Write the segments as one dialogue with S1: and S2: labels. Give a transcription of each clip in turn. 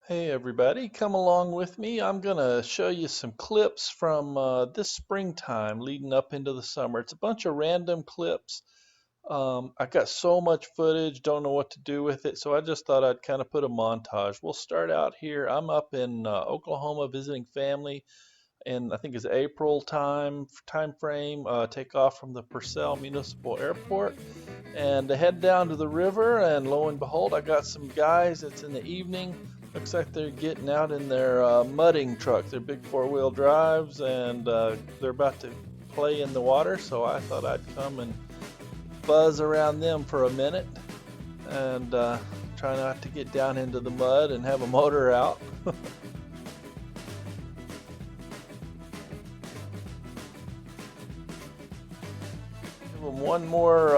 S1: Hey everybody, come along with me. I'm gonna show you some clips from this springtime leading up into the summer. It's a bunch of random clips. I got so much footage, don't know what to do with it, so I just thought I'd kind of put a montage. We'll start out here. I'm up in Oklahoma visiting family, and I think it's April time frame. Take off from the Purcell Municipal Airport and head down to the river. And lo and behold, I got some guys. It's in the evening. Looks like they're getting out in their mudding truck, their big four-wheel drives, and they're about to play in the water. So I thought I'd come and buzz around them for a minute and try not to get down into the mud and have a motor out. One more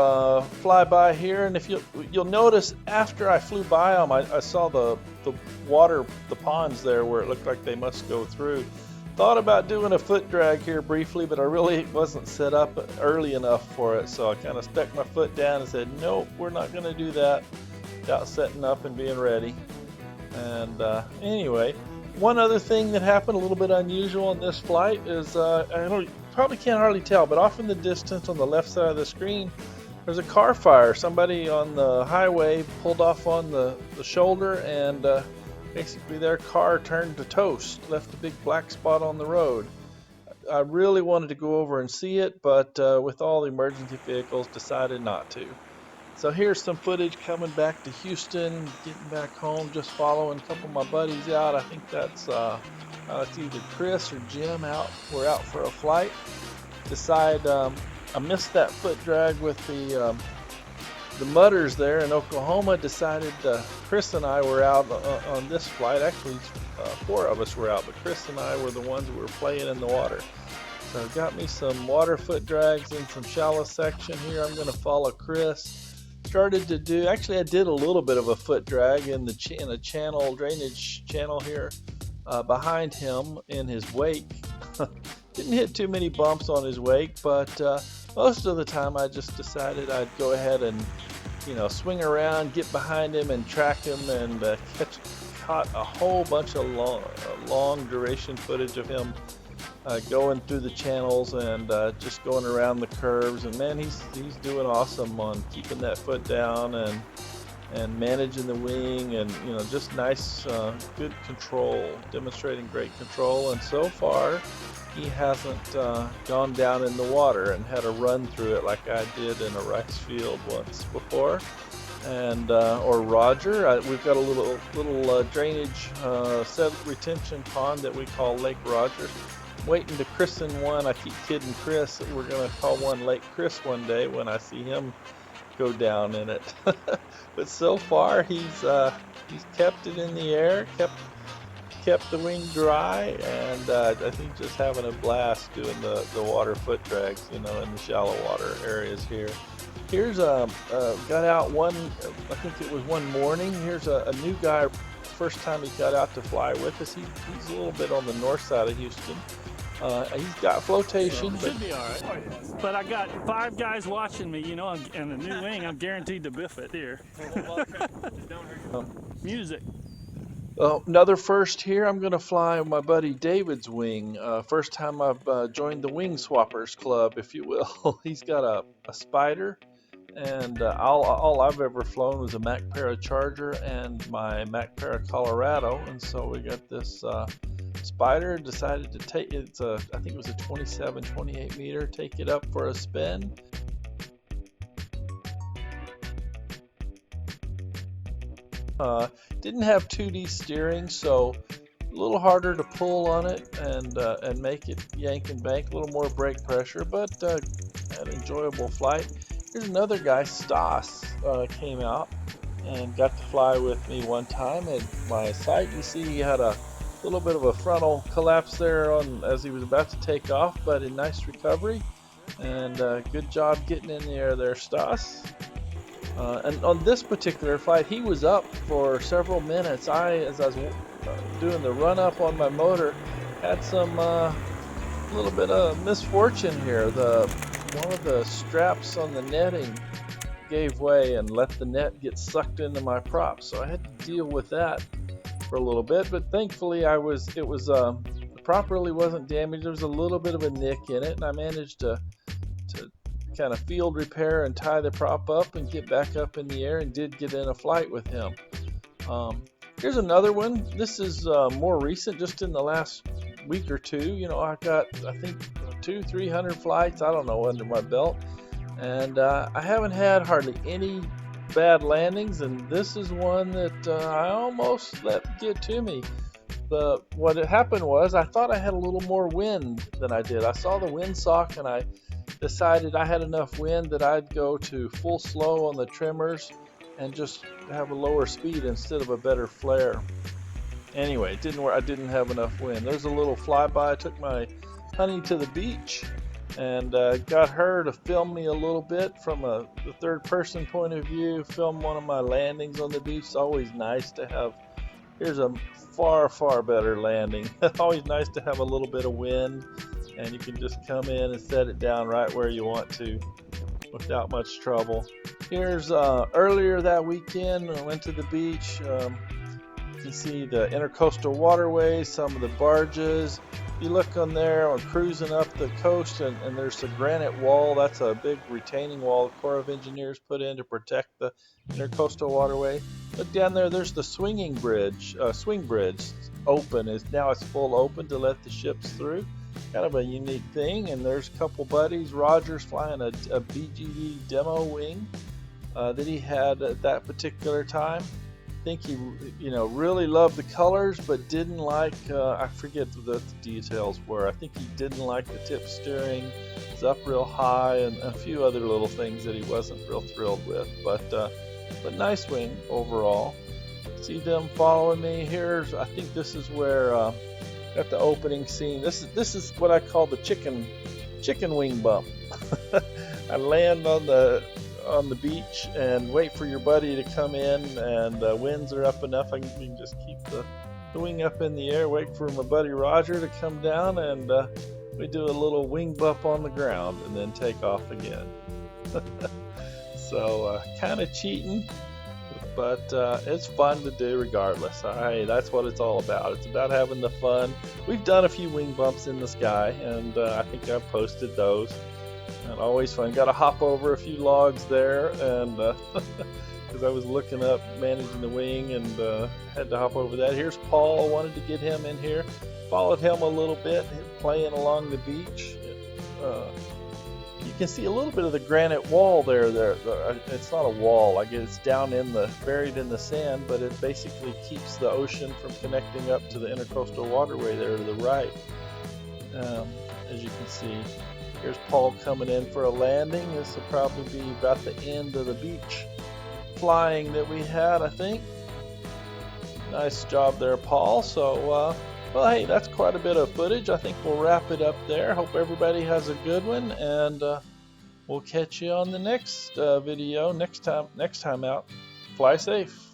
S1: flyby here, and if you'll notice, after I flew by them, I saw the water, the ponds there where it looked like they must go through. Thought about doing a foot drag here briefly, but I really wasn't set up early enough for it, so I kind of stuck my foot down and said, nope, we're not going to do that without setting up and being ready. And anyway, one other thing that happened a little bit unusual on this flight is probably can't hardly tell, but off in the distance on the left side of the screen, there's a car fire. Somebody on the highway pulled off on the shoulder, and basically their car turned to toast, left a big black spot on the road. I really wanted to go over and see it, but with all the emergency vehicles, decided not to. So here's some footage coming back to Houston, getting back home, just following a couple of my buddies out. I think that's it's either Chris or Jim out. We're out for a flight. I missed that foot drag with the mudders there in Oklahoma. Decided Chris and I were out on this flight. Actually, four of us were out, but Chris and I were the ones who were playing in the water. So got me some water foot drags in some shallow section here. I'm going to follow Chris. Started to do, actually I did a little bit of a foot drag in a channel, drainage channel here behind him in his wake. Didn't hit too many bumps on his wake, but most of the time I just decided I'd go ahead and swing around, get behind him and track him, and caught a whole bunch of long duration footage of him going through the channels and just going around the curves. And man, he's doing awesome on keeping that foot down and managing the wing, and just nice good control, demonstrating great control. And so far he hasn't gone down in the water and had a run through it like I did in a rice field once before. And or Roger, we've got a little drainage retention pond that we call Lake Roger. Waiting to christen one. I keep kidding Chris that we're going to call one Lake Chris one day when I see him go down in it. But so far he's kept it in the air, kept the wing dry, and I think just having a blast doing the water foot drags, in the shallow water areas here. Here's got out one, I think it was one morning. Here's a new guy, first time he got out to fly with us. He's a little bit on the north side of Houston. He's got flotation.
S2: Should be all right. But I got 5 guys watching me, and the new wing, I'm guaranteed to biff it here. Music.
S1: Another first here. I'm going to fly my buddy David's wing. First time I've joined the Wing Swappers Club, if you will. He's got a Spider, and all I've ever flown was a Mac Para Charger and my Mac Para Colorado, and so we got this Spider. Decided to take it. I think it was a 27, 28 meter. Take it up for a spin. Didn't have 2D steering, so a little harder to pull on it and make it yank and bank. A little more brake pressure, but an enjoyable flight. Here's another guy, Stas, came out and got to fly with me one time at my site. You see he had a little bit of a frontal collapse there as he was about to take off, but a nice recovery, and good job getting in the air there, Stas. And on this particular flight, he was up for several minutes. As I was doing the run up on my motor, had some little bit of misfortune here. One of the straps on the netting gave way and let the net get sucked into my prop, so I had to deal with that for a little bit, but thankfully the prop really wasn't damaged. There was a little bit of a nick in it, and I managed to kind of field repair and tie the prop up and get back up in the air, and did get in a flight with him. Here's another one. This is more recent, just in the last week or two. You know, I got, I think, 200-300 flights, I don't know, under my belt, and I haven't had hardly any bad landings, and this is one that I almost let get to me. But what had happened was, I thought I had a little more wind than I did. I saw the windsock, and I decided I had enough wind that I'd go to full slow on the trimmers and just have a lower speed instead of a better flare. Anyway, it didn't work. I didn't have enough wind. There's a little flyby. I took my honey to the beach and got her to film me a little bit from the third person point of view, film one of my landings on the beach. It's always nice to have, here's a far better landing. Always nice to have a little bit of wind, and you can just come in and set it down right where you want to without much trouble. Here's earlier that weekend, I went to the beach. You can see the intercoastal waterways, some of the barges. You look on there, I'm cruising up the coast, and there's a granite wall. That's a big retaining wall the Corps of Engineers put in to protect the intercoastal waterway. Look down there, there's the swing bridge open. Now it's full open to let the ships through. Kind of a unique thing. And there's a couple buddies. Roger's flying a BGV demo wing that he had at that particular time. I think he, really loved the colors, but didn't like, I forget what the details were. I think he didn't like the tip steering. It's up real high, and a few other little things that he wasn't real thrilled with. But nice wing overall. See them following me here. I think this is where at the opening scene. This is what I call the chicken wing bump. I land on the beach and wait for your buddy to come in, and winds are up enough. You can just keep the wing up in the air, wait for my buddy Roger to come down, and we do a little wing bump on the ground and then take off again. So kind of cheating, but it's fun to do regardless. Hey, that's what it's all about. It's about having the fun. We've done a few wing bumps in the sky, and I think I've posted those. And always fun. Got to hop over a few logs there, and because I was looking up managing the wing, and had to hop over that. Here's Paul. Wanted to get him in here. Followed him a little bit, playing along the beach. You can see a little bit of the granite wall there. It's not a wall. I guess it's down buried in the sand, but it basically keeps the ocean from connecting up to the intercoastal waterway there to the right. As you can see, here's Paul coming in for a landing. This will probably be about the end of the beach flying that we had, I think. Nice job there, Paul. So, well, hey, that's quite a bit of footage. I think we'll wrap it up there. Hope everybody has a good one, and we'll catch you on the next video next time out. Fly safe.